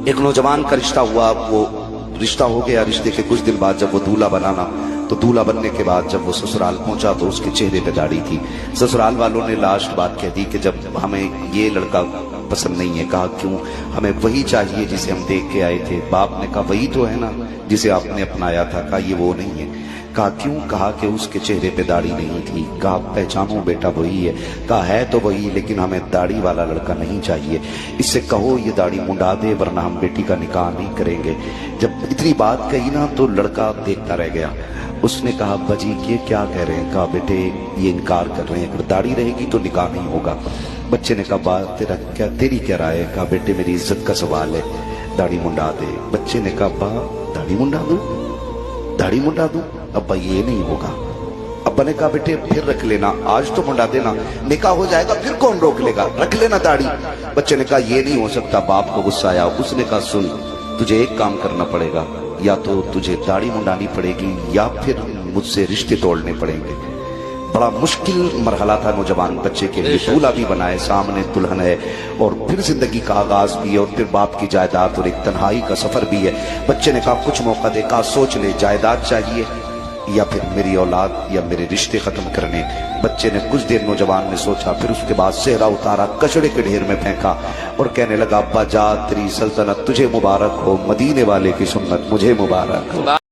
ایک نوجوان کا رشتہ ہوا، وہ رشتہ ہو گیا، رشتے کے کچھ دن بعد جب وہ دولہا بنانا تو دولہا بننے کے بعد جب وہ سسرال پہنچا تو اس کے چہرے پہ داڑھی تھی۔ سسرال والوں نے لاسٹ بات کہہ دی کہ جب ہمیں یہ لڑکا پسند نہیں ہے۔ کہا کیوں؟ ہمیں وہی چاہیے جسے ہم دیکھ کے آئے تھے۔ باپ نے کہا وہی تو ہے نا جسے آپ نے اپنایا تھا۔ کہا یہ وہ نہیں ہے۔ کہا کیوں؟ کہا کہ اس کے چہرے پہ داڑھی نہیں تھی۔ کہا پہچانو بیٹا وہی ہے۔ کہا ہے تو وہی، لیکن ہمیں داڑھی والا لڑکا نہیں چاہیے، اس سے کہو یہ داڑھی منڈا دے ورنہ ہم بیٹی کا نکاح نہیں کریں گے۔ جب اتنی بات کہی نا تو لڑکا دیکھتا رہ گیا۔ اس نے کہا ابا جی یہ کیا کہہ رہے ہیں؟ کہا بیٹے یہ انکار کر رہے ہیں، اگر داڑھی رہے گی تو نکاح نہیں ہوگا۔ بچے نے کہا بات تیری کیا رائے ہے؟ کہا بیٹے میری عزت کا سوال ہے، داڑھی منڈا دے۔ بچے نے کہا ابا داڑھی منڈا دوں؟ داڑھی منڈا دوں؟ ابا یہ نہیں ہوگا۔ ابا نے کہا بیٹے پھر رکھ لینا، آج تو منڈا دینا، نکاح ہو جائے گا پھر کون روک لے گا، رکھ لینا داڑھی۔ بچے نے کہا یہ نہیں ہو سکتا۔ باپ کو غصہ آیا، اس نے کہا سن تجھے ایک کام کرنا پڑے گا، یا تو تجھے داڑھی منڈانی پڑے گی یا پھر مجھ سے رشتے توڑنے پڑیں گے۔ بڑا مشکل مرحلہ تھا نوجوان بچے کے لیے۔ دولہا بھی بنائے، سامنے دلہن ہے، اور پھر زندگی کا آغاز بھی ہے، اور پھر باپ کی جائیداد اور ایک تنہائی کا سفر بھی ہے۔ بچے نے کہا کچھ موقع دے۔ کہا سوچ لے، جائیداد چاہیے یا پھر میری اولاد یا میرے رشتے ختم کرنے۔ بچے نے کچھ دیر نوجوان نے سوچا، پھر اس کے بعد صحرا اتارا، کچڑے کے ڈھیر میں پھینکا اور کہنے لگا ابا جا تیری سلطنت تجھے مبارک ہو، مدینے والے کی سنت مجھے مبارک ہو۔